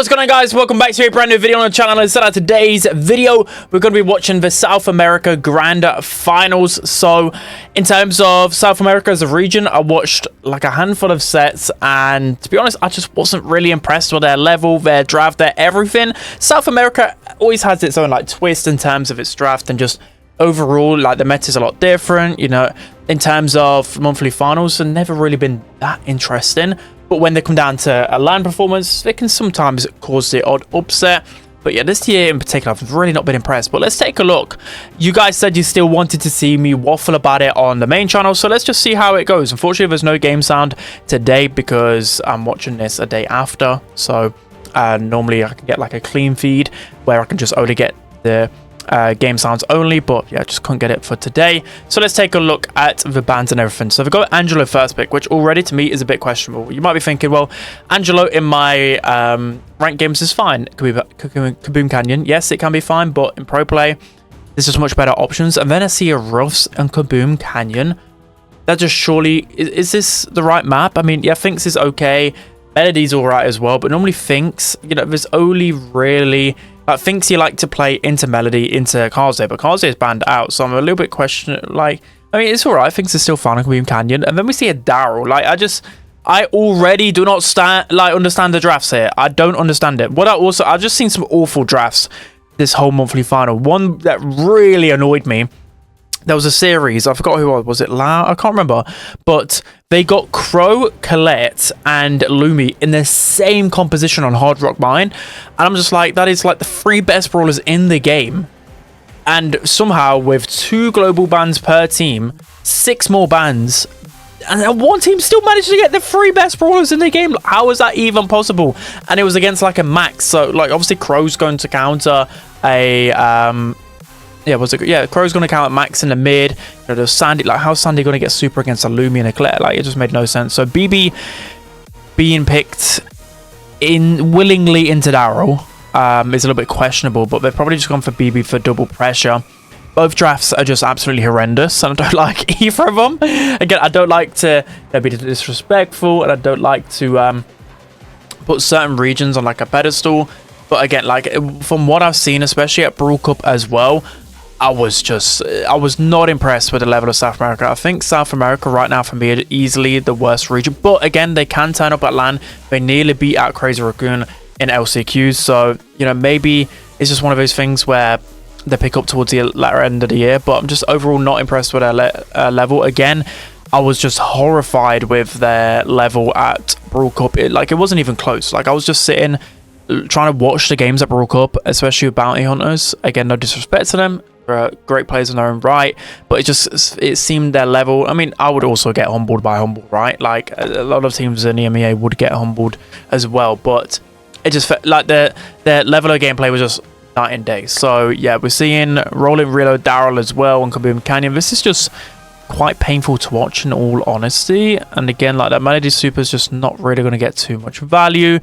What's going on, guys? Welcome back to a brand new video on the channel. Instead of today's video, we're going to be watching the South America Grand Finals. So in terms of South America as a region, I watched like a handful of sets, and to be honest, I just wasn't really impressed with their level, their draft, their everything. South America always has its own like twist in terms of its draft, and just overall, like, the meta is a lot different, you know, in terms of monthly finals. Have never really been that interesting. But when they come down to a LAN performance, they can sometimes cause the odd upset. But yeah, this year in particular, I've really not been impressed. But let's take a look. You guys said you still wanted to see me waffle about it on the main channel, so let's just see how it goes. Unfortunately, there's no game sound today because I'm watching this a day after. So normally I can get like a clean feed where I can just only get the game sounds only, but yeah, I just couldn't get it for today. So let's take a look at the bans and everything. So we've got Angelo first pick, which already to me is a bit questionable. You might be thinking, well, Angelo in my ranked games is fine. Kaboom Canyon, yes, it can be fine, but in pro play there's just much better options. And then I see a Ruffs and Kaboom Canyon. That just surely is this the right map? I mean, yeah, Finks is okay, Melody's all right as well, but normally Finks, you know, there's only really Finks you like to play into Melody, into Kaze, but Kaze is banned out, so I'm a little bit questioning. Like, I mean, it's all right. Finks is still fun on Kaboom Canyon, and then we see a Daryl. Like, I already do not understand the drafts here. I don't understand it. I've just seen some awful drafts this whole monthly final. One that really annoyed me. There was a series, I forgot who it was. It Lau? I can't remember. But they got Crow, Colette, and Lumi in the same composition on Hard Rock Mine. And I'm just like, that is like the 3 best brawlers in the game. And somehow, with 2 global bans per team, 6 more bans, and one team still managed to get the 3 best brawlers in the game. How is that even possible? And it was against like a max. So, like, obviously, Crow's going to counter a Crow's going to count Max in the mid. You know, there's Sandy. Like, how's Sandy going to get super against a Lumi and a Claire? Like, it just made no sense. So BB being picked willingly into Daryl is a little bit questionable, but they've probably just gone for BB for double pressure. Both drafts are just absolutely horrendous, and I don't like either of them. Again, I don't like to be disrespectful, and I don't like to put certain regions on like a pedestal. But again, like, from what I've seen, especially at Brawl Cup as well, I was not impressed with the level of South America. I think South America right now for me is easily the worst region. But again, they can turn up at LAN. They nearly beat out Crazy Raccoon in LCQs. So, you know, maybe it's just one of those things where they pick up towards the latter end of the year. But I'm just overall not impressed with their level. Again, I was just horrified with their level at Brawl Cup. It wasn't even close. Like, I was just sitting trying to watch the games at Brawl Cup, especially with Bounty Hunters. Again, no disrespect to them. They're great players in their own right, but it seemed their level. I mean, I would also get humbled by Humble, right? Like, a lot of teams in EMEA would get humbled as well, but it just felt like their level of gameplay was just night and day. So yeah, we're seeing Rolling Reload Daryl as well on Kaboom Canyon. This is just quite painful to watch, in all honesty. And again, like, that Melody Super is just not really going to get too much value.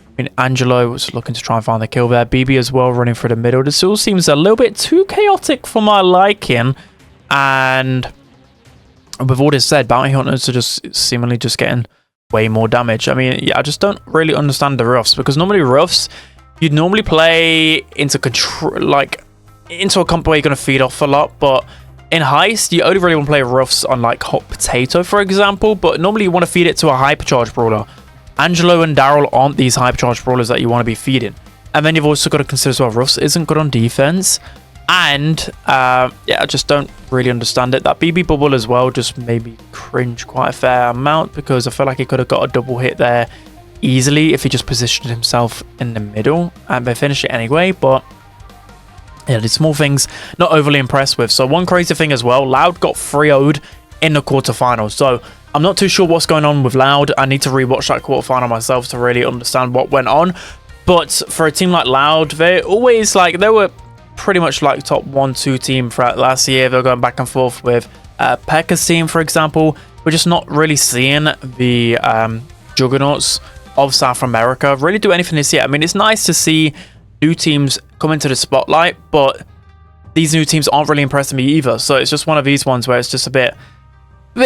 I mean, Angelo was looking to try and find the kill there. BB as well, running through the middle. This all seems a little bit too chaotic for my liking. And with all this said, Bounty Hunters are just seemingly just getting way more damage. I mean, yeah, I just don't really understand the Ruffs, because normally Ruffs, you'd normally play into control, like into a comp where you're going to feed off a lot. But in Heist, you only really want to play Ruffs on like Hot Potato, for example. But normally you want to feed it to a hypercharge brawler. Angelo and Daryl aren't these hypercharged brawlers that you want to be feeding. And then you've also got to consider as well, Ruffs isn't good on defense. And yeah, I just don't really understand it. That BB bubble as well just made me cringe quite a fair amount, because I feel like he could have got a double hit there easily if he just positioned himself in the middle. And they finished it anyway, but yeah, these small things not overly impressed with. So one crazy thing as well, Loud got 3-0'd in the quarterfinals. So I'm not too sure what's going on with Loud. I need to rewatch that quarterfinal myself to really understand what went on. But for a team like Loud, they always, like, they were pretty much like top 1-2 team throughout last year. They're going back and forth with Pekka's team, for example. We're just not really seeing the juggernauts of South America really do anything this year. I mean, it's nice to see new teams come into the spotlight, but these new teams aren't really impressing me either. So it's just one of these ones where it's just a bit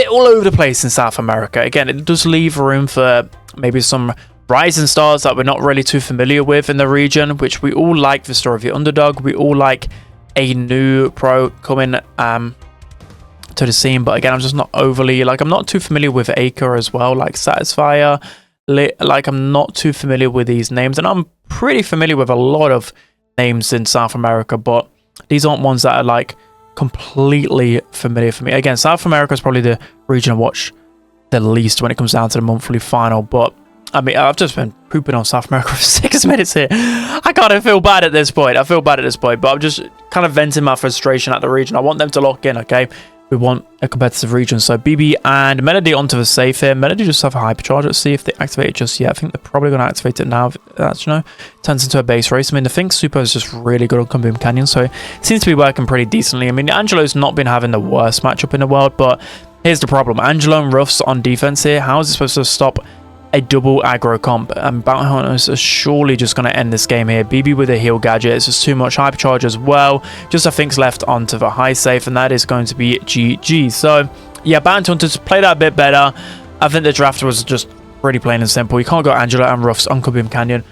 all over the place in South America. Again, it does leave room for maybe some rising stars that we're not really too familiar with in the region, which we all like the story of the underdog. We all like a new pro coming to the scene, but again, I'm just not overly, like, I'm not too familiar with ACRE as well, like Satisfier, like, I'm not too familiar with these names, and I'm pretty familiar with a lot of names in South America, but these aren't ones that are like completely familiar for me. Again, South America is probably the region I watch the least when it comes down to the monthly final, but I mean, I've just been pooping on South America for 6 minutes here. I kind of feel bad at this point. But I'm just kind of venting my frustration at the region. I want them to lock in, okay? We want a competitive region. So BB and Melody onto the safe here. Melody just have a hypercharge. Let's see if they activate it just yet. I think they're probably going to activate it now. That's, you know, turns into a base race. I mean, I think Super is just really good on Boom Canyon, so it seems to be working pretty decently. I mean, Angelo's not been having the worst matchup in the world, but here's the problem. Angelo and Ruffs on defense here. How is it supposed to stop a double aggro comp? And Bounty Hunters are surely just going to end this game here. BB with a heal gadget. It's just too much hypercharge as well. Just a thing's left onto the high safe, and that is going to be GG. So yeah, Bounty Hunters played that a bit better. I think the draft was just pretty plain and simple. You can't go Angelo and Ruffs on Boom Canyon.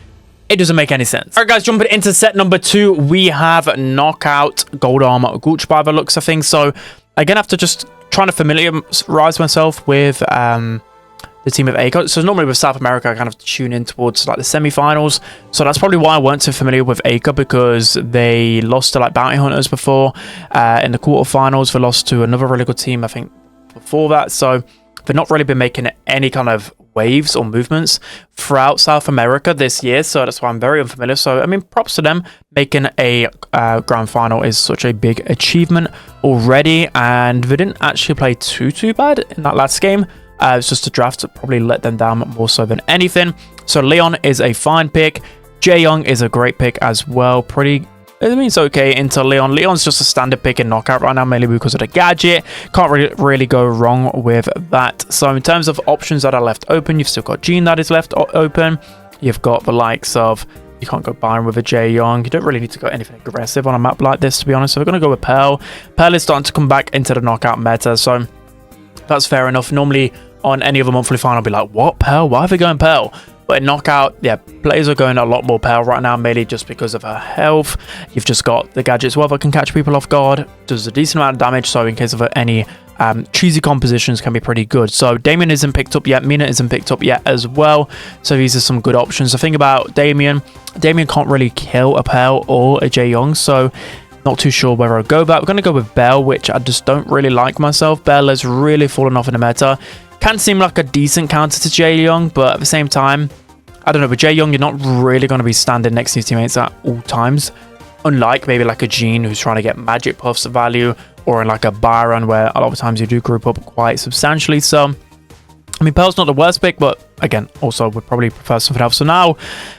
It doesn't make any sense. All right, guys, jumping into set number 2, we have Knockout Gold Armor Gooch by the looks of things. So again, after just trying to familiarize myself with the team of ACRE. So normally with South America, I kind of tune in towards like the semi-finals. So that's probably why I weren't too familiar with ACRE, because they lost to like Bounty Hunters before in the quarterfinals. They lost to another really good team, I think, before that. So they've not really been making any kind of waves or movements throughout South America this year. So that's why I'm very unfamiliar. So I mean, props to them. Making a grand final is such a big achievement already, and they didn't actually play too bad in that last game. It's just a draft that probably let them down more so than anything. So Leon is a fine pick. Jae Young is a great pick as well. I mean, it's okay into Leon. Leon's just a standard pick in Knockout right now, mainly because of the gadget. Can't really go wrong with that. So in terms of options that are left open, you've still got Gene that is left open. You've got the likes of, you can't go Byron with a Jae Young. You don't really need to go anything aggressive on a map like this, to be honest. So we're going to go with Pearl. Pearl is starting to come back into the Knockout meta, so that's fair enough. Normally on any other monthly final, I'll be like, what, Pearl? Why are they going Pearl? But in Knockout, yeah, players are going a lot more Pearl right now, mainly just because of her health. You've just got the gadget as well that can catch people off guard. Does a decent amount of damage, so in case of any cheesy compositions can be pretty good. So Damien isn't picked up yet. Mina isn't picked up yet as well. So these are some good options. The thing about Damien can't really kill a Pearl or a Jae Young, so not too sure where I'll go. But we're going to go with Belle, which I just don't really like myself. Belle has really fallen off in the meta. Can seem like a decent counter to Jae Young, but at the same time, I don't know, with Jae Young, you're not really going to be standing next to your teammates at all times. Unlike maybe like a Gene who's trying to get magic puffs of value, or in like a Byron where a lot of times you do group up quite substantially. So, I mean, Pearl's not the worst pick, but again, also would probably prefer something else. So now,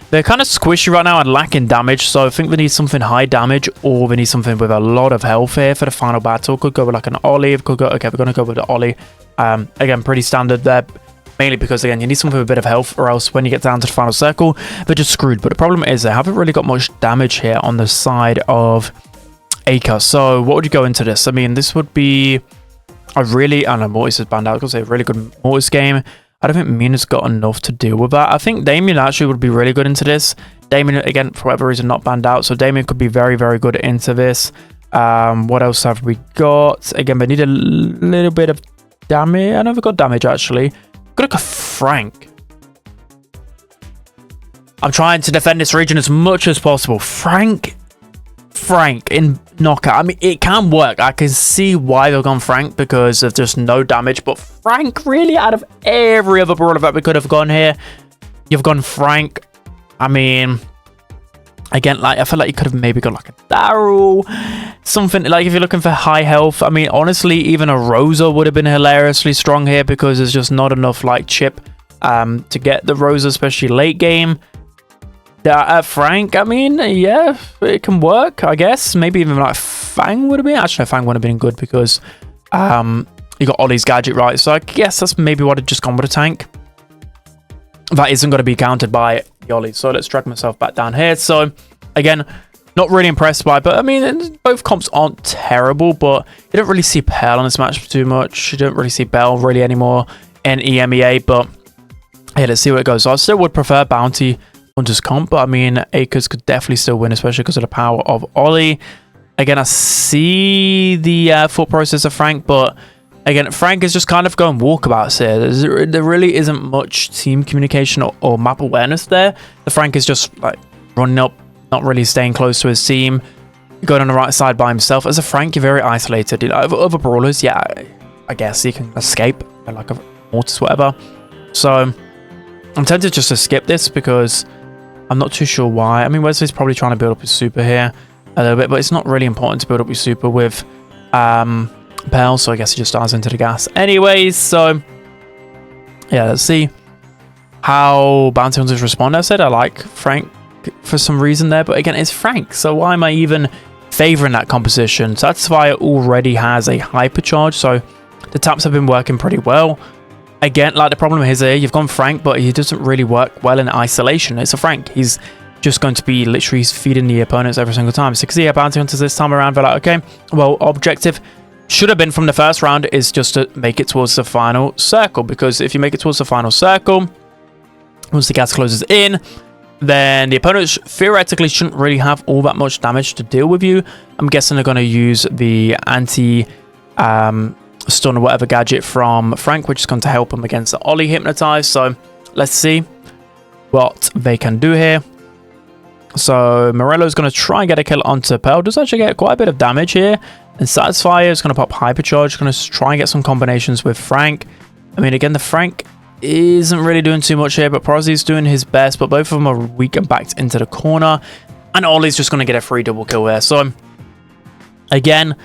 they're kind of squishy right now and lacking damage, so I think they need something high damage, or they need something with a lot of health here for the final battle. Could go with like an Ollie, could go, okay, we're going to go with the Ollie. Again, pretty standard there, mainly because, again, you need something with a bit of health, or else when you get down to the final circle, they're just screwed. But the problem is they haven't really got much damage here on the side of ACRE. So what would you go into this? I mean, this would be I don't know, Mortis is banned out. I was going to say a really good Mortis game. I don't think Mina's got enough to deal with that. I think Damien actually would be really good into this. Damien, again, for whatever reason, not banned out. So Damien could be very, very good into this. What else have we got? Again, we need a little bit of damage. I never got damage, actually. Got like a Frank. I'm trying to defend this region as much as possible. Frank in Knockout. I mean, it can work. I can see why they've gone Frank, because of just no damage. But Frank, really, out of every other brawler that we could have gone here, you've gone Frank. I mean, again, like, I feel like you could have maybe got like a Daryl, something like, if you're looking for high health. I mean, honestly, even a Rosa would have been hilariously strong here, because there's just not enough like chip to get the Rosa, especially late game. Frank, I mean, yeah, it can work, I guess. Maybe even like Fang would have been. Actually, no, Fang would have been good, because you got Ollie's gadget, right? So I guess that's maybe what I'd just gone with a tank. That isn't going to be countered by the Ollie. So let's drag myself back down here. So again, not really impressed by, but I mean, both comps aren't terrible, but you don't really see Pearl on this match too much. You don't really see Belle really anymore in EMEA, but Yeah, let's see where it goes. So I still would prefer Bounty Hunter's comp, but I mean, ACRES could definitely still win, especially because of the power of Ollie. Again, I see the thought process of Frank, but again, Frank is just kind of going walkabouts here. There really isn't much team communication or map awareness there. The Frank is just like running up, not really staying close to his team, going on the right side by himself. As a Frank, you're very isolated. You know, other brawlers, yeah, I guess you can escape, like a Mortis, whatever. So I'm tempted just to skip this because I'm not too sure why. I mean, Wesley's probably trying to build up his super here a little bit, but it's not really important to build up your super with Bell, so I guess he just dives into the gas anyways. So yeah, let's see how Bounty Hunters respond. I said I like Frank for some reason there, but again, it's Frank, so why am I even favoring that composition? Satisfyer already has a hypercharge, so the taps have been working pretty well. Again, like the problem is here, you've gone Frank, but he doesn't really work well in isolation. It's a Frank. He's just going to be literally feeding the opponents every single time. So, because yeah, Bounty Hunters this time around, they're like, okay, well, objective should have been from the first round is just to make it towards the final circle, because if you make it towards the final circle, once the gas closes in, then the opponents theoretically shouldn't really have all that much damage to deal with you. I'm guessing they're going to use the anti stun or whatever gadget from Frank, which is going to help him against the Ollie hypnotize. So let's see what they can do here. So Morello's going to try and get a kill onto Pearl. Does actually get quite a bit of damage here. And Satisfyer is going to pop Hypercharge. Going to try and get some combinations with Frank. I mean, again, the Frank isn't really doing too much here, but Prozzy's doing his best. But both of them are weak and backed into the corner. And Ollie's just going to get a free double kill there. So again,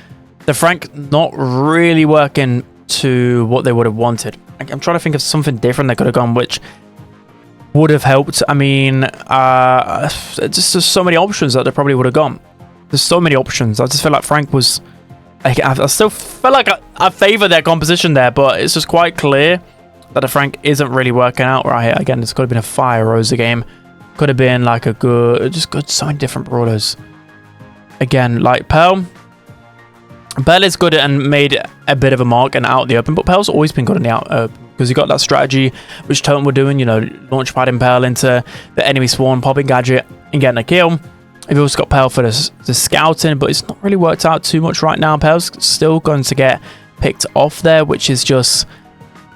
the Frank not really working to what they would have wanted. I'm trying to think of something different they could have gone, which would have helped. I mean, just there's so many options that they probably would have gone. There's so many options. I just feel like Frank was... I still feel like I favor their composition there, but it's just quite clear that the Frank isn't really working out right here. Again, this could have been a Fire Rosa game. Could have been like a good... Just good, so many different brawlers. Again, like Pearl. Pearl is good and made a bit of a mark and out the open, but Pearl's always been good in the out open because you got that strategy which Totem were doing, you know, launch padding Pearl into the enemy spawn, popping gadget and getting a kill. You've also got Pearl for the scouting, but it's not really worked out too much right now. Pearl's still going to get picked off there, which is just,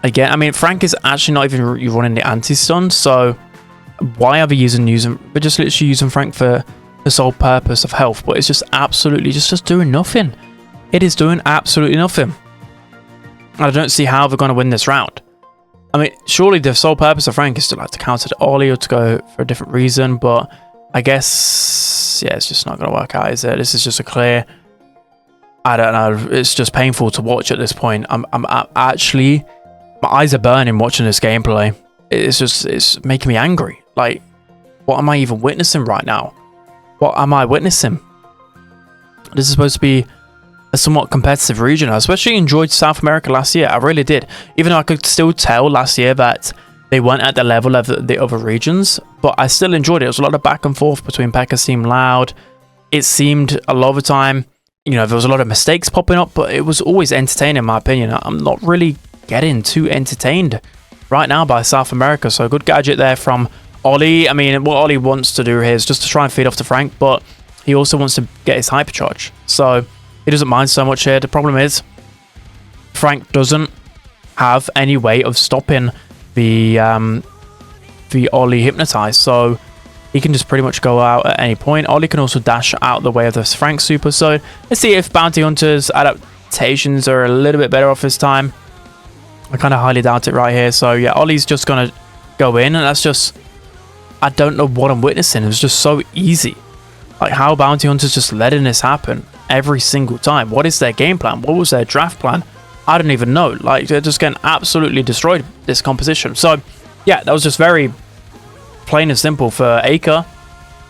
again, I mean, Frank is actually not even running the anti-stun, so why are they using... We're just literally using Frank for the sole purpose of health, but it's just absolutely just doing nothing. It is doing absolutely nothing. I don't see how they're going to win this round. I mean, surely the sole purpose of Frank is to like to counter the Ollie or to go for a different reason, but I guess, yeah, it's just not going to work out, is it? This is just a clear... I don't know. It's just painful to watch at this point. I'm actually... My eyes are burning watching this gameplay. It's making me angry. Like, what am I even witnessing right now? What am I witnessing? This is supposed to be a somewhat competitive region. I especially enjoyed South America last year. I really did. Even though I could still tell last year that they weren't at the level of the other regions, but I still enjoyed it. There was a lot of back and forth between Pekka's team Loud. It seemed a lot of the time, you know, there was a lot of mistakes popping up, but it was always entertaining in my opinion. I'm not really getting too entertained right now by South America. So a good gadget there from Ollie. I mean, what Ollie wants to do here is just to try and feed off to Frank, but he also wants to get his hypercharge. So he doesn't mind so much here. The problem is Frank doesn't have any way of stopping the Ollie hypnotize, so he can just pretty much go out at any point. Ollie can also dash out the way of this Frank super. So let's see if Bounty Hunter's adaptations are a little bit better off this time. I kind of highly doubt it right here. So yeah, Ollie's just gonna go in, and that's just... I don't know what I'm witnessing. It was just so easy. Like, how Bounty Hunter's just letting this happen every single time. What is their game plan? What was their draft plan? I don't even know. Like, they're just getting absolutely destroyed, this composition. So yeah, that was just very plain and simple for ACRE.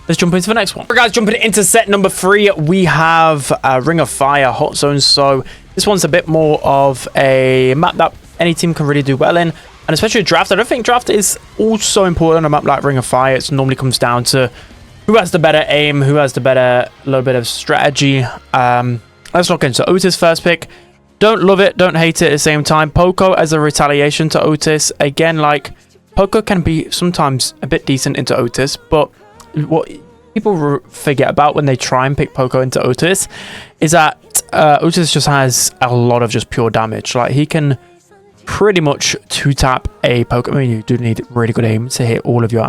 Let's jump into the next one. All right, guys, jumping into set number 3, we have Ring of Fire Hot Zone. So this one's a bit more of a map that any team can really do well in, and especially draft. I don't think draft is also important on a map like Ring of Fire. It normally comes down to who has the better aim, who has the better little bit of strategy. Let's look into Otis first pick. Don't love it, don't hate it at the same time. Poco as a retaliation to Otis. Again, like, Poco can be sometimes a bit decent into Otis, but what people forget about when they try and pick Poco into Otis is that Otis just has a lot of just pure damage. Like, he can pretty much two-tap a Poco. I mean, you do need really good aim to hit all of your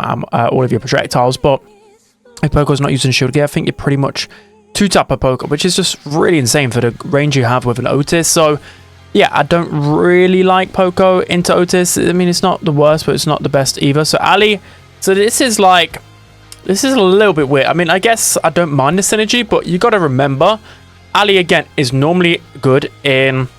projectiles, but if Poco's not using shield gear, I think you pretty much two-tap a Poco, which is just really insane for the range you have with an Otis. So yeah, I don't really like Poco into Otis. I mean, it's not the worst, but it's not the best either. So Ali, so this is a little bit weird. I mean, I guess I don't mind the synergy, but you got to remember, Ali again is normally good in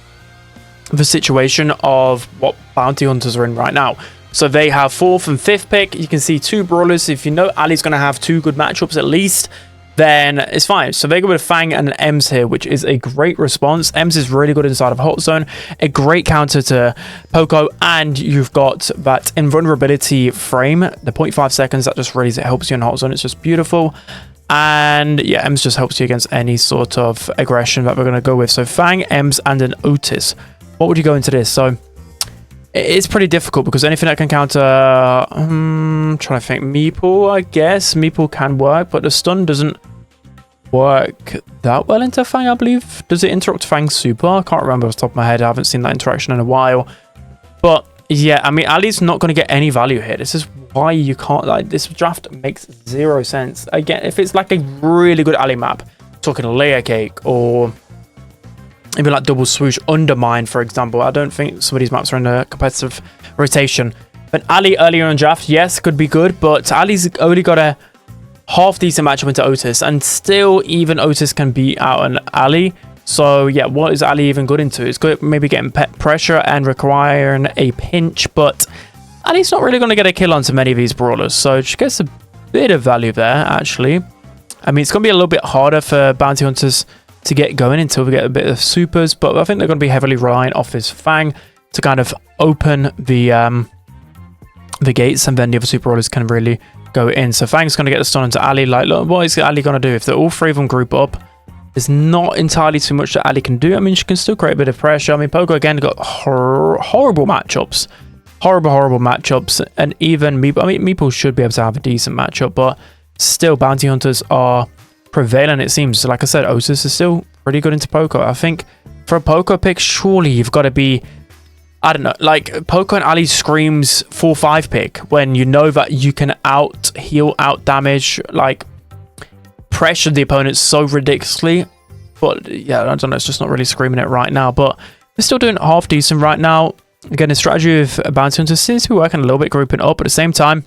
the situation of what bounty hunters are in right now. So they have 4th and 5th pick. You can see 2 brawlers. If you know Ali's going to have 2 good matchups at least, then it's fine. So they go with Fang and Ems here, which is a great response. Ems is really good inside of Hot Zone, a great counter to Poco, and you've got that invulnerability frame, the 0.5 seconds, that just really helps you in Hot Zone. It's just beautiful. And yeah, Ems just helps you against any sort of aggression that we're going to go with. So Fang, Ems, and an Otis. What would you go into this? So it's pretty difficult because anything that can counter, trying to think, Meeple, I guess. Meeple can work, but the stun doesn't work that well into Fang, I believe. Does it interrupt Fang's super? I can't remember off the top of my head. I haven't seen that interaction in a while. But yeah, I mean, Ali's not going to get any value here. This is why you can't, like, this draft makes 0 sense. Again, if it's like a really good Ali map, talking layer cake or even like double swoosh, undermine, for example. I don't think some of these maps are in a competitive rotation. But Ali earlier in draft, yes, could be good, but Ali's only got a half decent matchup into Otis, and still even Otis can beat out an Ali. So yeah, what is Ali even good into? It's good maybe getting pressure and requiring a pinch, but Ali's not really going to get a kill onto many of these brawlers, so she gets a bit of value there, actually. I mean, it's going to be a little bit harder for bounty hunters to get going until we get a bit of supers, but I think they're going to be heavily relying off his Fang to kind of open the gates, and then the other super brawlers can really go in. So Fang's going to get the stun into Ali. Like, look, what is Ali going to do? If all 3 of them group up, there's not entirely too much that Ali can do. I mean, she can still create a bit of pressure. I mean, Poco again got horrible matchups. Horrible matchups. And even Meeple, I mean, Meeple should be able to have a decent matchup, but still bounty hunters are prevailing, it seems. Like I said, Otis is still pretty good into Poco. I think for a Poco pick, surely you've got to be, I don't know, like Poco and Ali screams 4-5 pick when you know that you can out heal, out damage, like pressure the opponent so ridiculously. But yeah, I don't know, it's just not really screaming it right now, but they're still doing half decent right now. Again, the strategy of bounty hunters seems to be working a little bit, grouping up, but at the same time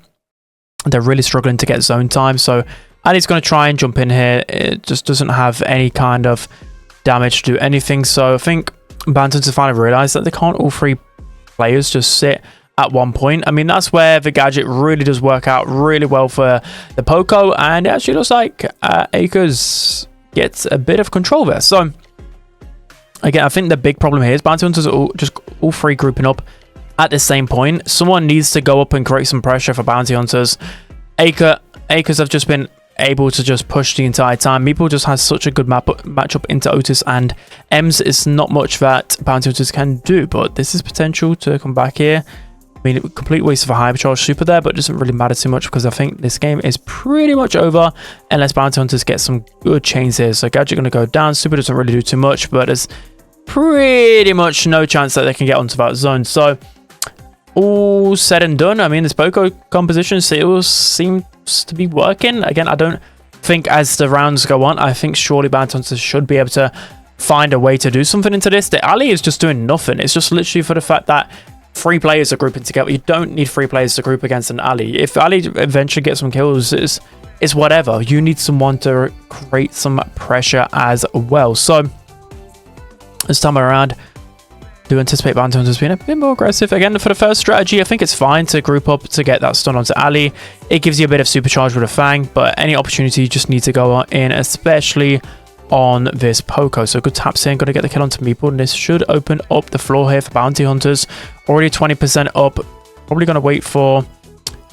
they're really struggling to get zone time. So Ali's going to try and jump in here. It just doesn't have any kind of damage to do anything. So I think bounty hunters finally realized that they can't all 3 players just sit at one point. I mean, that's where the gadget really does work out really well for the Poco, and it actually looks like ACRE gets a bit of control there. So again, I think the big problem here is bounty hunters are all 3 grouping up at the same point. Someone needs to go up and create some pressure for bounty hunters. ACREs have just been able to just push the entire time. Meeple just has such a good matchup into Otis, and Ems is not much that bounty hunters can do, but this is potential to come back here. I mean, complete waste of a hypercharge super there, but it doesn't really matter too much because I think this game is pretty much over unless bounty hunters get some good chains here. So gadget going to go down. Super doesn't really do too much, but there's pretty much no chance that they can get onto that zone. So all said and done, I mean, this Poco composition still seems to be working. Again, I don't think as the rounds go on, I think surely bounty hunters should be able to find a way to do something into this. The Ali is just doing nothing. It's just literally for the fact that 3 players are grouping together. You don't need 3 players to group against an Ali. If Ali eventually gets some kills, it's whatever. You need someone to create some pressure as well. So this time around, do anticipate bounty hunters being a bit more aggressive. Again, for the first strategy, I think it's fine to group up to get that stun onto Ali. It gives you a bit of supercharge with a Fang, but any opportunity you just need to go in, especially on this Poco. So good taps here, got to get the kill onto Meeple, and this should open up the floor here for bounty hunters. Already 20% up. Probably going to wait for,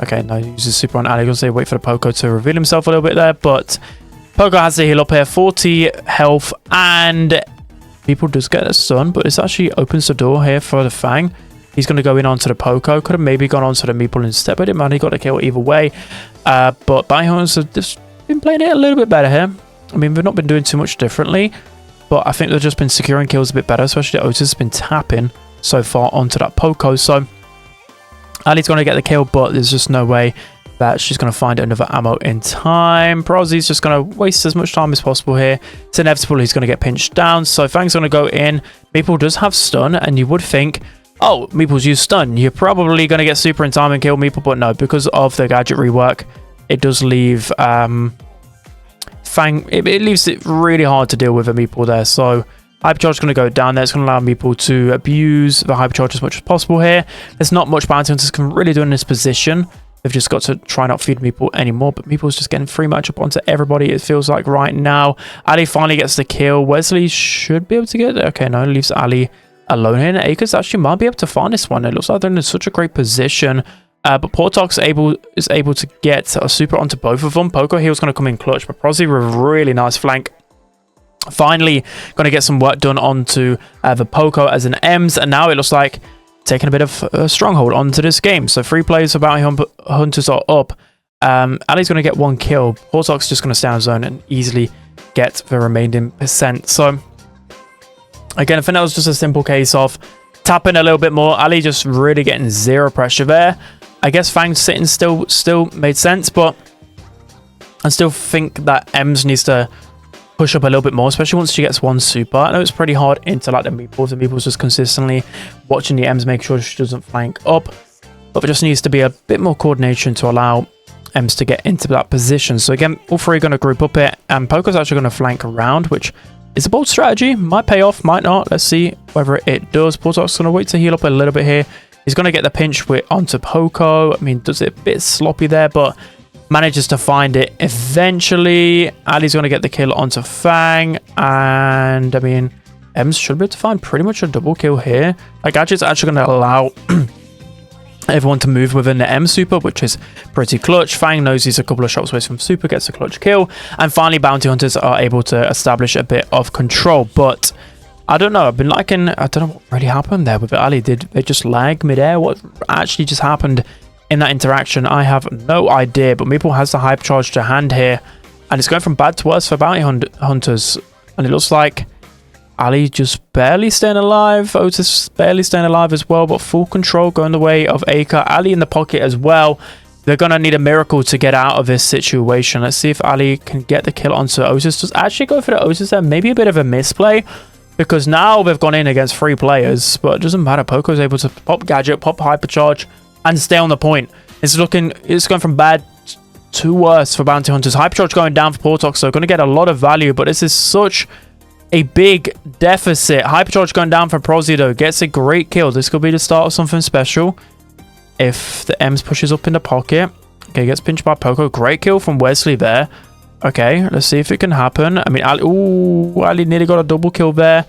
okay, no, he uses super on Ali. Going to say wait for the Poco to reveal himself a little bit there, but Poco has to heal up here, 40 health, and Meeple does get a stun, but it actually opens the door here for the Fang. He's going to go in onto the Poco. Could have maybe gone onto the Meeple instead, but it might have got a kill either way. But Bounty Hunters have just been playing it a little bit better here. I mean, they've not been doing too much differently, but I think they've just been securing kills a bit better, especially Otis has been tapping so far onto that Poco. So Ali's going to get the kill, but there's just no way that she's going to find another ammo in time. Prozzy's just going to waste as much time as possible here. It's inevitable he's going to get pinched down, so Fang's going to go in. Meeple does have stun, and you would think, oh, Meeple's used stun, you're probably going to get super in time and kill Meeple, but no, because of the gadget rework, it does leave Fang, it leaves it really hard to deal with a Meeple there. So Hypercharge is going to go down there. It's going to allow Meeple to abuse the Hypercharge as much as possible here. There's not much Bounty Hunters can really do in this position. They've just got to try not feed Meeple anymore, but Meeple's just getting free matchup onto everybody, it feels like right now. Ali finally gets the kill. Wesley should be able to get it. Okay, no, leaves Ali alone here. And ACRE actually might be able to find this one. It looks like they're in such a great position. But Portox is able to get a super onto both of them. Poco Heal's going to come in clutch, but Prozzy with a really nice flank. Finally going to get some work done onto the Poco as an EMS, and now it looks like taking a bit of a stronghold onto this game. So 3 players for Bounty Hunters are up. Ali's going to get 1 kill. Portox just going to stay on zone and easily get the remaining percent. So again, I think that was just a simple case of tapping a little bit more. Ali just really getting 0 pressure there. I guess Fang sitting still made sense, but I still think that Ems needs to push up a little bit more, especially once she gets 1 super. I know it's pretty hard into like the Meeples, and Meeples just consistently watching the Ems, make sure she doesn't flank up, but there just needs to be a bit more coordination to allow Ems to get into that position. So again, all 3 are going to group up it, and Poco's actually going to flank around, which is a bold strategy. Might pay off, might not. Let's see whether it does. Portox going to wait to heal up a little bit here. He's going to get the pinch onto Poco. I mean, does it a bit sloppy there, but manages to find it eventually. Ali's going to get the kill onto Fang, and I mean, Ems should be able to find pretty much a double kill here. Like, Gadget's actually going to allow everyone to move within the M super, which is pretty clutch. Fang knows he's a couple of shots away from super, gets a clutch kill, and finally Bounty Hunters are able to establish a bit of control. But I don't know, I've been liking, I don't know what really happened there with Ali. Did they just lag midair? What actually just happened in that interaction? I have no idea, but Meeple has the hype charge to hand here, and it's going from bad to worse for Bounty Hunters, and it looks like Ali just barely staying alive, Otis barely staying alive as well, but full control going the way of ACRE. Ali in the pocket as well. They're going to need a miracle to get out of this situation. Let's see if Ali can get the kill onto Otis. Does actually go for the Otis there. Maybe a bit of a misplay, because now they've gone in against 3 players, but it doesn't matter. Poco's able to pop Gadget, pop Hypercharge, and stay on the point. It's going from bad to worse for Bounty Hunters. Hypercharge going down for Portox, so going to get a lot of value, but this is such a big deficit. Hypercharge going down for Prozzy though, gets a great kill. This could be the start of something special if the Ems pushes up in the pocket. Okay, gets pinched by Poco. Great kill from Wesley there. Okay, let's see if it can happen. I mean, Ali nearly got a double kill there.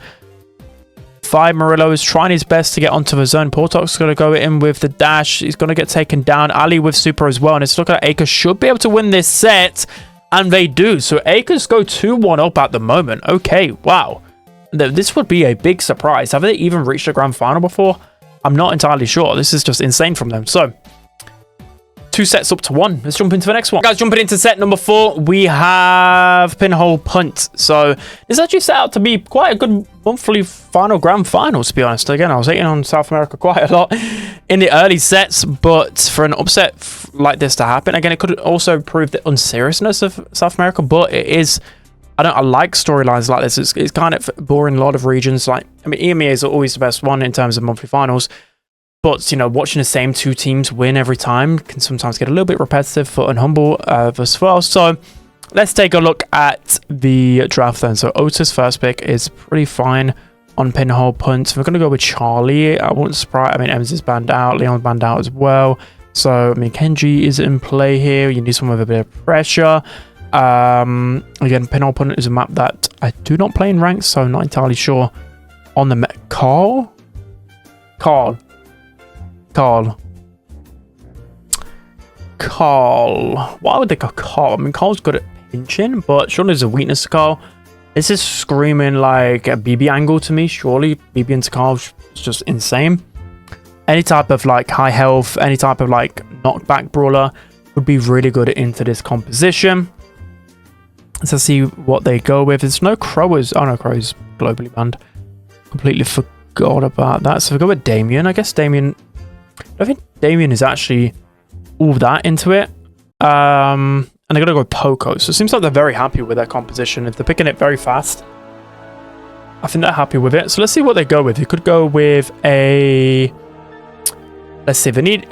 5 Murillo is trying his best to get onto the zone. Portox is going to go in with the dash. He's going to get taken down. Ali with super as well, and it's looking like ACRE should be able to win this set. And they do. So ACRE's go 2-1 up at the moment. Okay, wow. This would be a big surprise. Have they even reached the grand final before? I'm not entirely sure. This is just insane from them. So 2 sets up to 1. Let's jump into the next one. Guys, jumping into set number 4, we have Pinhole Punt. So this actually set out to be quite a good monthly grand final, to be honest. Again, I was hating on South America quite a lot in the early sets, but for an upset like this to happen, again, it could also prove the unseriousness of South America, but it is, I like storylines like this. It's kind of boring in a lot of regions. Like, I mean, EMEA is always the best one in terms of monthly finals, but, you know, watching the same 2 teams win every time can sometimes get a little bit repetitive for Unhumble as well. So let's take a look at the draft then. So Otis' first pick is pretty fine on Pinhole Punt. We're going to go with Charlie. I wouldn't surprise. I mean, Ems is banned out. Leon's banned out as well. So, I mean, Kenji is in play here. You need someone with a bit of pressure. Again, Pinhole Punt is a map that I do not play in ranks, so I'm not entirely sure on the map. Carl. Why would they go Carl? I mean, Carl's good at pinching, but surely there's a weakness to Carl. This is screaming like a BB angle to me. Surely BB into Carl is just insane. any type of like high health, any type of like knockback brawler would be really good into this composition. So let's see what they go with. There's no Crowers. Oh no, Crow's globally banned. Completely forgot about that. So we go with Damien. I guess Damien. I don't think Damien is actually all that into it. And they're gonna go Poco. So it seems like they're very happy with their composition. If they're picking it very fast, I think they're happy with it. So let's see what they go with. You could go with a. Let's see. They need.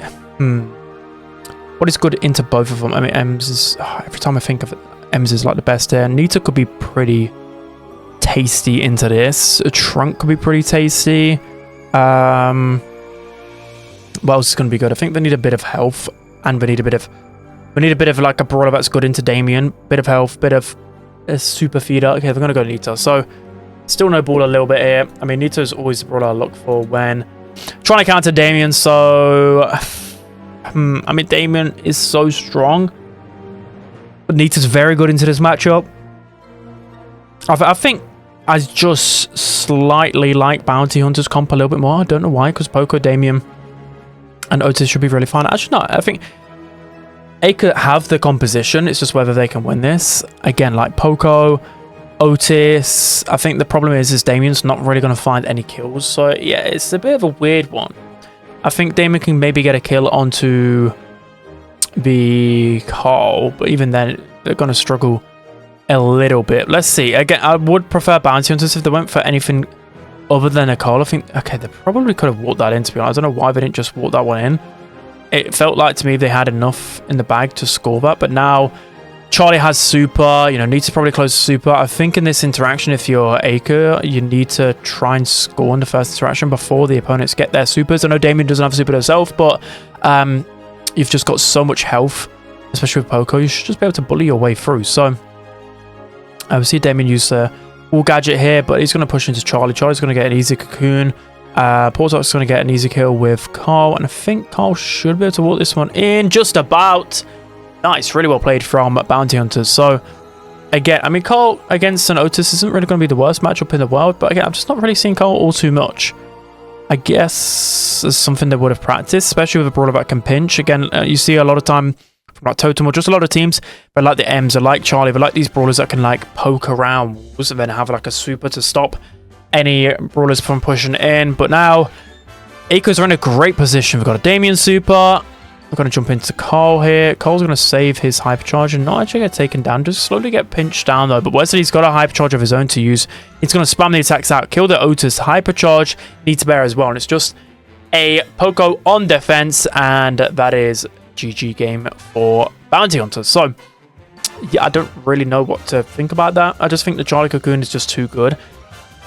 What is good into both of them? I mean, Ems is. Every time I think of it, Ems is like the best here. Nita could be pretty tasty into this. A Trunk could be pretty tasty. What else is going to be good? I think they need a bit of health, and we need a bit of like a brawler that's good into Damien. Bit of health, bit of a super feeder. Okay, we're going to go Nita. So still no ball a little bit here. I mean, Nita is always the brawler I look for when trying to counter Damien. So I mean, Damien is so strong, but Nita's very good into this matchup. I think I just slightly like Bounty Hunter's comp a little bit more. I don't know why, because Poco, Damien, and Otis should be really fun. Actually, no, I think ACRE have the composition. It's just whether they can win this. Again, like Poco, Otis. I think the problem is Damien's not really going to find any kills. So yeah, it's a bit of a weird one. I think Damien can maybe get a kill onto the Carl, but even then, they're going to struggle a little bit. Let's see. Again, I would prefer Bounty Hunters if they went for anything other than a Carl. I think, okay, they probably could have walked that in, to be honest. I don't know why they didn't just walk that one in. It felt like to me they had enough in the bag to score that, but now Charlie has super, you know, needs to probably close super. I think in this interaction, if you're ACRE, you need to try and score in the first interaction before the opponents get their supers. I know Damien doesn't have a super herself, but you've just got so much health, especially with Poco. You should just be able to bully your way through. So we see Damien use the wall gadget here, but he's going to push into Charlie. Charlie's going to get an easy cocoon. Portok's going to get an easy kill with Carl, and I think Carl should be able to walk this one in just about. Nice, really well played from Bounty Hunters. So, again, I mean, Carl against an Otis isn't really going to be the worst matchup in the world, but again, I'm just not really seeing Carl all too much. I guess it's something they would have practiced, especially with a brawler that can pinch. Again, you see a lot of time from like Totem or just a lot of teams, but like the M's, they like Charlie, they like these brawlers that can like poke around walls and then have like a super to stop any brawlers from pushing in. But now, ACREs are in a great position. We've got a Damien super. We're going to jump into Carl here. Carl's going to save his hypercharge and not actually get taken down. Just slowly get pinched down though. But Wesley's got a hypercharge of his own to use. He's going to spam the attacks out. Kill the Otis. Hypercharge need to bear as well. And it's just a Poco on defense. And that is GG game for Bounty Hunters. So, yeah, I don't really know what to think about that. I just think the Charlie Cocoon is just too good.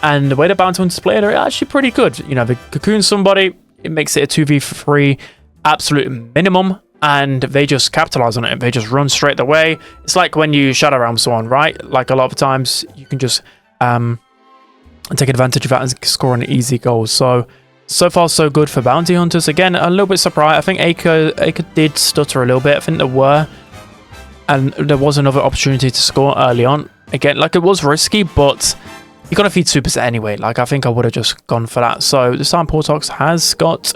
And the way the Bounty Hunters play it are actually pretty good. You know, the Cocoon somebody, it makes it a 2v3. Absolute minimum, and they just capitalize on it. They just run straight the way. It's like when you shadow realm someone, right? Like a lot of times you can just take advantage of that and score an easy goal. So far so good for Bounty Hunters. Again, a little bit surprised. I think ACRE did stutter a little bit. I think there was another opportunity to score early on. Again, like it was risky, but you're gonna feed supers anyway. Like I think I would have just gone for that. So this time Portox has got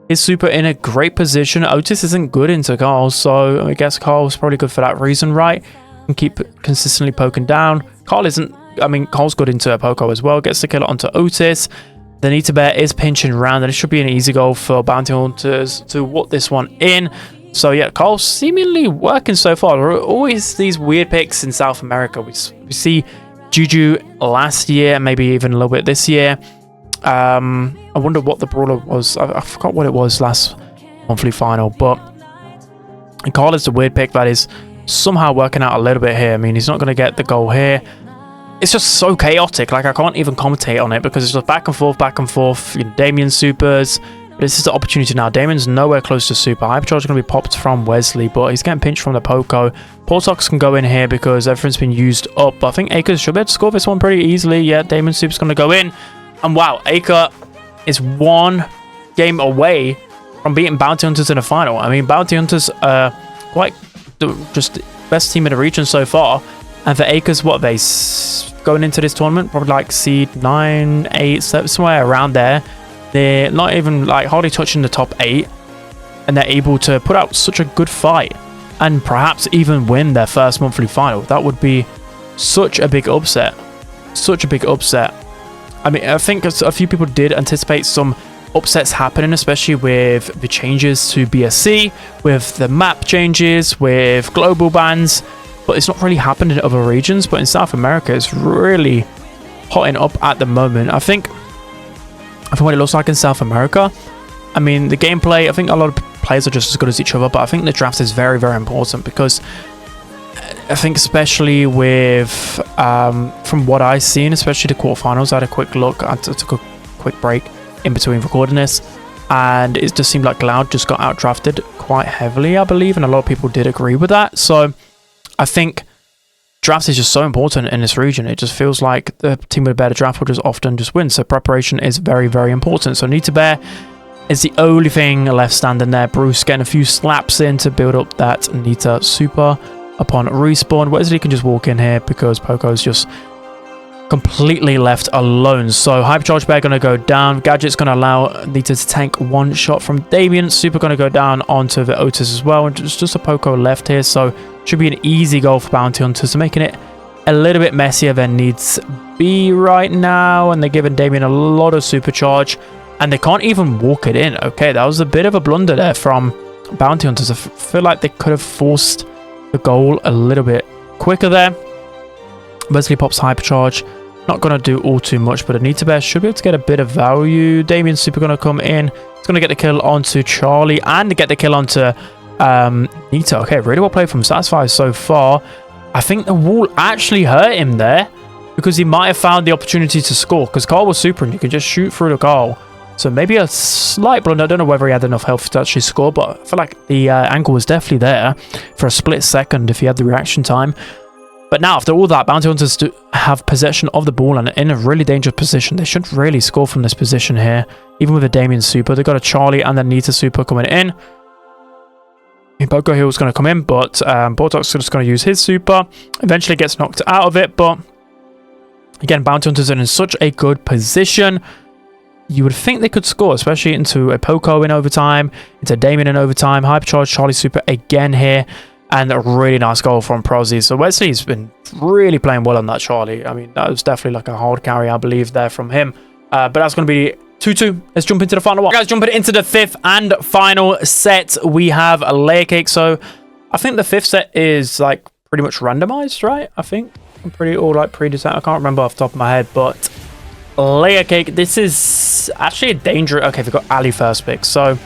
his super in a great position. Otis isn't good into Carl, so I guess Carl's probably good for that reason, right? And keep consistently poking down. Carl isn't, I mean, Carl's good into a Poco as well. Gets the kill onto Otis. The Nita Bear is pinching around, and it should be an easy goal for Bounty Hunters to walk this one in. So yeah, Carl's seemingly working so far. There are always these weird picks in South America. We see Juju last year, maybe even a little bit this year. I wonder what the brawler was. I forgot what it was last monthly final, but Carl is the weird pick that is somehow working out a little bit here. I mean, he's not going to get the goal here. It's just so chaotic. Like, I can't even commentate on it because it's just back and forth. You know, Damien supers. But this is the opportunity now. Damien's nowhere close to super. Hypercharge is going to be popped from Wesley, but he's getting pinched from the Poco. Portox can go in here because everything's been used up. I think ACRE should be able to score this one pretty easily. Yeah, Damien super's going to go in. And wow, ACRE is one game away from beating Bounty Hunters in a final. I mean, Bounty Hunters are quite just the best team in the region so far. And for ACREs, what are they going into this tournament? Probably like seed 9, 8, somewhere around there. They're not even like hardly touching the top 8, and they're able to put out such a good fight and perhaps even win their first monthly final. That would be such a big upset. Such a big upset. I mean, I think a few people did anticipate some upsets happening, especially with the changes to BSC, with the map changes, with global bans, but it's not really happened in other regions. But in South America, it's really hotting up at the moment. I think what it looks like in South America, I mean, the gameplay, I think a lot of players are just as good as each other, but I think the draft is very, very important, because I think especially with, from what I've seen, especially the quarterfinals, I had a quick look, I took a quick break in between recording this, and it just seemed like Cloud just got outdrafted quite heavily, I believe, and a lot of people did agree with that. So I think draft is just so important in this region. It just feels like the team with a better draft will just often just win. So preparation is very, very important. So Nita Bear is the only thing left standing there. Bruce getting a few slaps in to build up that Nita super upon respawn. Wesley can just walk in here because Poco's just completely left alone. So Hypercharge Bear going to go down. Gadget's going to allow Nita to tank one shot from Damien. Super going to go down onto the Otis as well. And just a Poco left here. So should be an easy goal for Bounty Hunters. So making it a little bit messier than needs be right now. And they're giving Damien a lot of supercharge. And they can't even walk it in. Okay, that was a bit of a blunder there from Bounty Hunters. I feel like they could have forced the goal a little bit quicker there. Wesley pops Hypercharge. Not going to do all too much, but Anita Bear should be able to get a bit of value. Damien's super going to come in. It's going to get the kill onto Charlie and get the kill onto Nita. Okay, really well played from Satisfy so far. I think the wall actually hurt him there, because he might have found the opportunity to score, because Carl was super and you could just shoot through the goal. So maybe a slight blunder. I don't know whether he had enough health to actually score, but I feel like the angle was definitely there for a split second if he had the reaction time. But now, after all that, Bounty Hunters have possession of the ball and in a really dangerous position. They should really score from this position here, even with a Damien super. They've got a Charlie and a Nita super coming in. Poco Hill's going to come in, but Bortox is just going to use his super. Eventually gets knocked out of it, but again, Bounty Hunters are in such a good position. You would think they could score, especially into a Poco in overtime, into Damien in overtime. Hypercharge Charlie super again here. And a really nice goal from Prozzy. So Wesley's been really playing well on that Charlie. I mean, that was definitely like a hard carry, I believe, there from him. But that's going to be 2-2. Let's jump into the final one. Guys, jumping into the fifth and final set, we have a layer cake. So I think the fifth set is like pretty much randomized, right? I think I'm pretty all like predetermined. I can't remember off the top of my head, but layer cake. This is actually a dangerous. Okay, we've got Ali first pick. So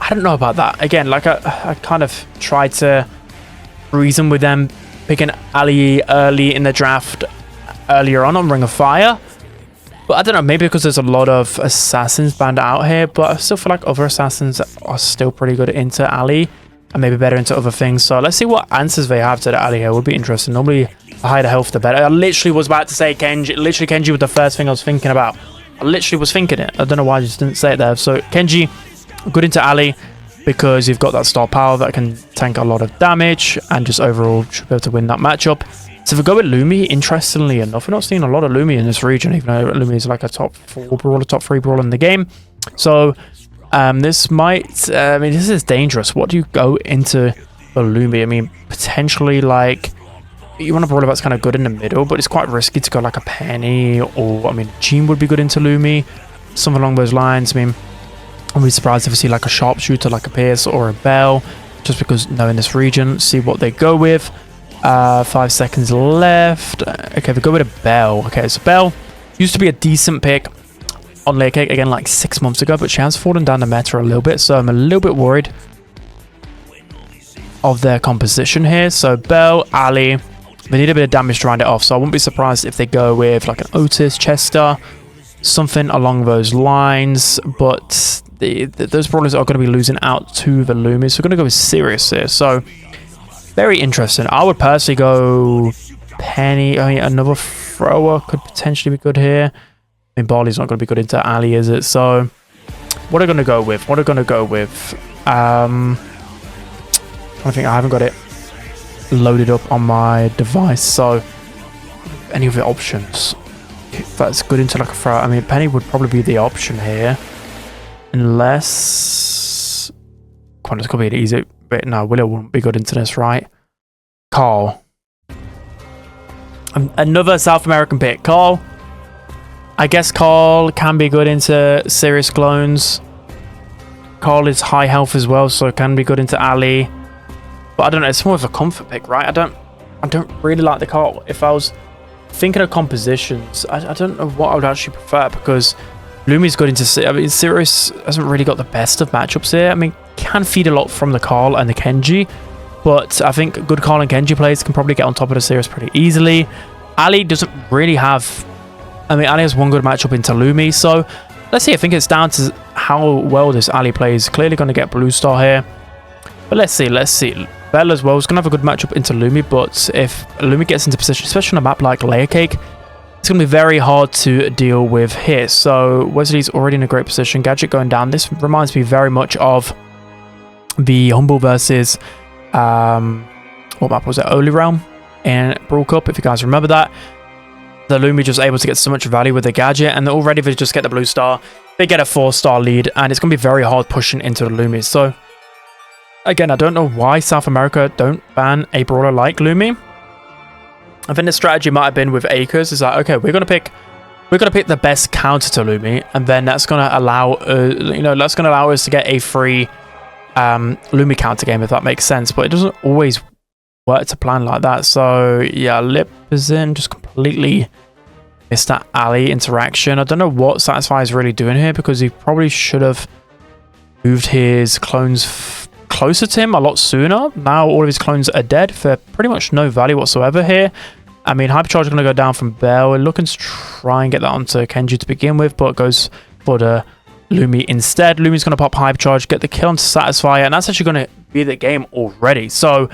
I don't know about that. Again, like I kind of tried to reason with them picking Ali early in the draft earlier on Ring of Fire. But I don't know, maybe because there's a lot of assassins banned out here, but I still feel like other assassins are still pretty good into Ali and maybe better into other things. So let's see what answers they have to the Ali here. Would be interesting. Normally, the higher the health, the better. I literally was about to say Kenji. Literally, Kenji was the first thing I was thinking about. I literally was thinking it. I don't know why I just didn't say it there. So Kenji, good into Ali, because you've got that star power that can tank a lot of damage and just overall should be able to win that matchup. So if we go with Lumi, interestingly enough, we're not seeing a lot of Lumi in this region, even though Lumi is like a top 4 brawler, top 3 brawler in the game. So this might, I mean, this is dangerous. What do you go into for Lumi? I mean, potentially like, you want a brawler that's kind of good in the middle, but it's quite risky to go like a Penny, or, I mean, Jean would be good into Lumi, something along those lines. I mean, I'm really surprised if we see like a sharpshooter like a Pierce or a Bell, just because knowing this region, see what they go with. 5 seconds left. Okay, they go with a Bell. Okay, so Bell used to be a decent pick on Layer Cake again like 6 months ago, but she has fallen down the meta a little bit, so I'm a little bit worried of their composition here. So Bell, Ali, they need a bit of damage to round it off, so I wouldn't be surprised if they go with like an Otis, Chester, something along those lines. But those brawlers are going to be losing out to the Loomis. So we're going to go with Sirius here. So very interesting. I would personally go Penny. I mean, another thrower could potentially be good here. I mean, Barley's not going to be good into Ali, is it? So what are we going to go with? What are we going to go with? I think I haven't got it loaded up on my device. So any of the options. that's good into like a throw. I mean, Penny would probably be the option here. Unless... Come on, this could be an easy bit. No, Willow wouldn't be good into this, right? Carl. Another South American pick. Carl. I guess Carl can be good into serious clones. Carl is high health as well, so can be good into Ali. But I don't know, it's more of a comfort pick, right? I don't really like the Carl. If I was thinking of compositions, I don't know what I would actually prefer, because Lumi's good into... I mean, Sirius hasn't really got the best of matchups here. I mean, can feed a lot from the Carl and the Kenji, but I think good Carl and Kenji players can probably get on top of the Sirius pretty easily. Ali doesn't really have... I mean, Ali has one good matchup into Lumi, so let's see. I think it's down to how well this Ali plays. Clearly going to get Blue Star here, but let's see. Bell as well is going to have a good matchup into Lumi, but if Lumi gets into position, especially on a map like Layer Cake, it's going to be very hard to deal with here. So Wesley's already in a great position. Gadget going down. This reminds me very much of the Humble versus what map was it? Holy Realm in Brawl Cup, if you guys remember that. The Lumi just able to get so much value with the Gadget, and already they just get the Blue Star. They get a 4-star lead, and it's going to be very hard pushing into the Lumi. So again, I don't know why South America don't ban a brawler like Lumi. I think the strategy might have been with ACRES is like, okay, we're gonna pick the best counter to Lumi, and then that's gonna allow us to get a free Lumi counter game, if that makes sense. But it doesn't always work to plan like that. So yeah, Lipizin just completely missed that Ali interaction. I don't know what Satisfy is really doing here, because he probably should have moved his clones closer to him a lot sooner. Now all of his clones are dead for pretty much no value whatsoever here. I mean, Hypercharge is going to go down from Bell. We're looking to try and get that onto Kenji to begin with, but goes for the Lumi instead. Lumi's going to pop Hypercharge, get the kill onto Satisfy, and that's actually going to be the game already. So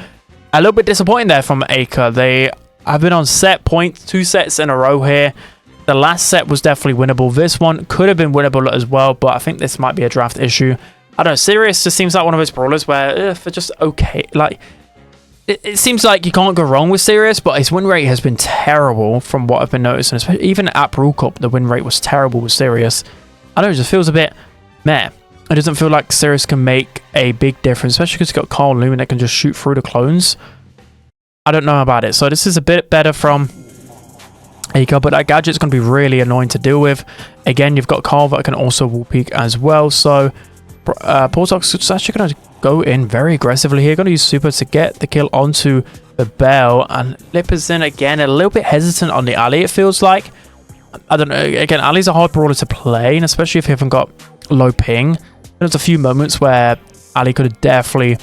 a little bit disappointing there from ACRE. They have been on set point 2 sets in a row here. The last set was definitely winnable. This one could have been winnable as well, but I think this might be a draft issue. I don't know, Sirius just seems like one of those brawlers where they're just okay. Like, it seems like you can't go wrong with Sirius, but his win rate has been terrible from what I've been noticing. Even at Brawl Cup, the win rate was terrible with Sirius. I don't know, it just feels a bit meh. It doesn't feel like Sirius can make a big difference, especially because he's got Carl and Lumen that can just shoot through the clones. I don't know about it. So this is a bit better from ACRE, but that Gadget's going to be really annoying to deal with. Again, you've got Carl that can also wall peek as well. So Portox is actually going to go in very aggressively here. Going to use Super to get the kill onto the Bell. And Lipizin, again, a little bit hesitant on the Ali, it feels like. I don't know. Again, Ali's a hard brawler to play, and especially if you haven't got low ping. There's a few moments where Ali could have definitely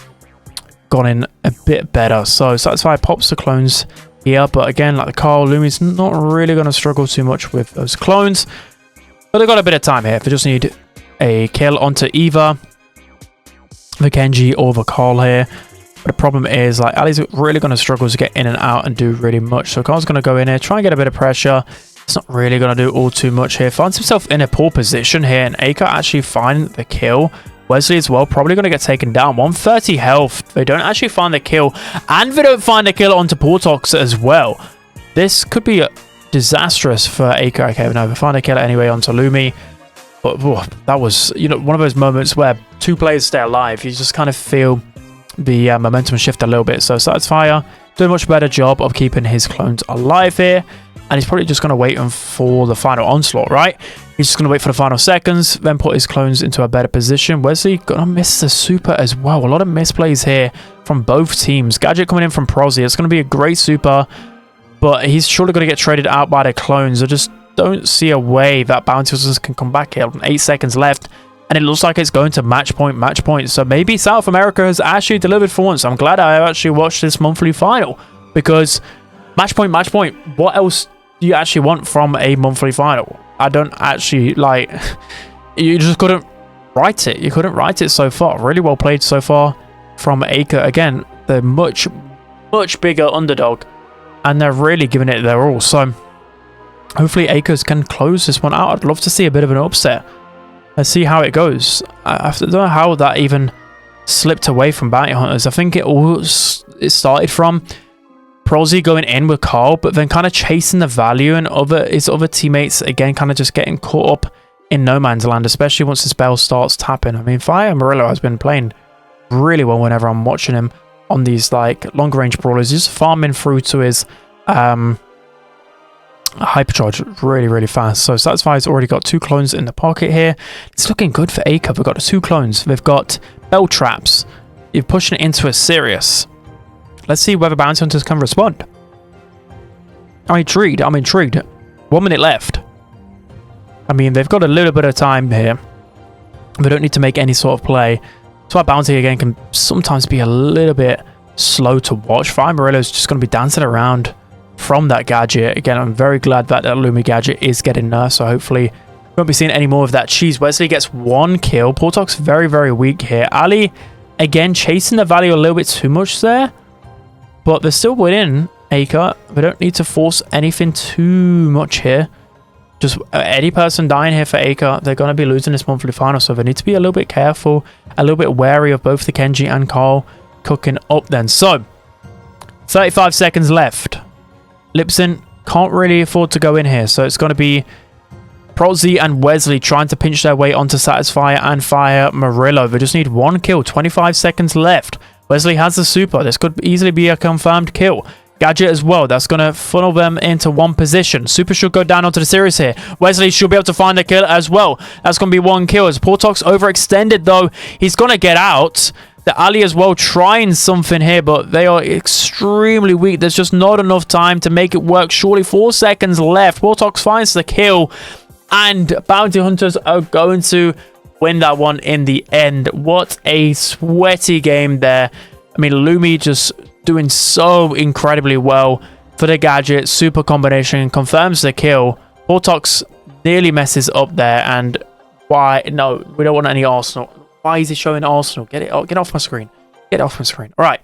gone in a bit better. So Satisfy pops the clones here. But again, like the Carl, Lumi's not really going to struggle too much with those clones. But they've got a bit of time here. They just need a kill onto either the Kenji or the Carl here. But the problem is, like, Ali's really going to struggle to get in and out and do really much. So Carl's going to go in here, try and get a bit of pressure. It's not really going to do all too much here. Finds himself in a poor position here, and ACRE actually find the kill. Wesley as well, probably going to get taken down. 130 health. They don't actually find the kill, and they don't find the kill onto Portox as well. This could be disastrous for ACRE. Okay, no, they find a kill anyway onto Lumi. But that was, you know, one of those moments where 2 players stay alive. You just kind of feel the momentum shift a little bit. So Satisfyer doing a much better job of keeping his clones alive here. And he's probably just going to wait for the final onslaught, right? He's just going to wait for the final seconds, then put his clones into a better position. Wesley going to miss the super as well. A lot of misplays here from both teams. Gadget coming in from Prozzy. It's going to be a great super, but he's surely going to get traded out by the clones. I just don't see a way that Bounty Hunters can come back here. 8 seconds left, and it looks like it's going to match point. So maybe South America has actually delivered for once. I'm glad I actually watched this monthly final, because match point. What else do you actually want from a monthly final? I don't actually, like, you just couldn't write it. You couldn't write it so far. Really well played so far from ACRE. Again, they're much bigger underdog, and they're really giving it their all. So hopefully ACRES can close this one out. I'd love to see a bit of an upset. Let's see how it goes. I don't know how that even slipped away from Bounty Hunters. I think it started from Prolzy going in with Carl, but then kind of chasing the value, and his other teammates, again, kind of just getting caught up in no man's land, especially once the spell starts tapping. I mean, Fire Murillo has been playing really well whenever I'm watching him on these, like, longer range brawlers. He's just farming through to his hypercharge really, really fast. So Satisfy's already got 2 clones in the pocket here. It's looking good for ACRE. We've got 2 clones. They've got Bell Traps. You're pushing it into a Sirius. Let's see whether Bounty Hunters can respond. I'm intrigued. 1 minute left. I mean, they've got a little bit of time here. They don't need to make any sort of play. That's why Bounty, again, can sometimes be a little bit slow to watch. Fire Murillo's just going to be dancing around from that gadget. Again, I'm very glad that Lumi gadget is getting nerfed, so hopefully we won't be seeing any more of that cheese. Wesley gets 1 kill. Portox very, very weak here. Ali, again, chasing the value a little bit too much there, but they're still winning. ACRE, they don't need to force anything too much here. Just any person dying here for ACRE, they're going to be losing this monthly final, so they need to be a little bit careful, a little bit wary of both the Kenji and Carl cooking up then. So 35 seconds left. Lipson can't really afford to go in here, so it's going to be Prolzy and Wesley trying to pinch their way onto Satisfyer and Fire Murillo. They just need 1 kill. 25 seconds left. Wesley has the super. This could easily be a confirmed kill. Gadget as well. That's going to funnel them into 1 position. Super should go down onto the series here. Wesley should be able to find the kill as well. That's going to be 1 kill. As Portox overextended, though, he's going to get out. The Ali as well trying something here, but they are extremely weak. There's just not enough time to make it work. Surely 4 seconds left. Portox finds the kill, and Bounty Hunters are going to win that one in the end. What a sweaty game there. I mean, Lumi just doing so incredibly well for the gadget. Super combination confirms the kill. Portox nearly messes up there, and why? No, we don't want any Arsenal. Why is he showing Arsenal? Get off my screen. Get off my screen. All right.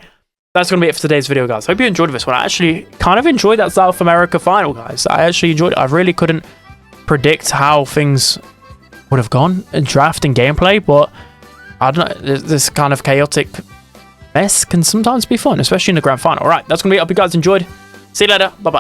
That's going to be it for today's video, guys. Hope you enjoyed this one. I actually kind of enjoyed that South America final, guys. I actually enjoyed it. I really couldn't predict how things would have gone in draft and gameplay, but I don't know. This kind of chaotic mess can sometimes be fun, especially in the grand final. All right. That's going to be it. I hope you guys enjoyed. See you later. Bye-bye.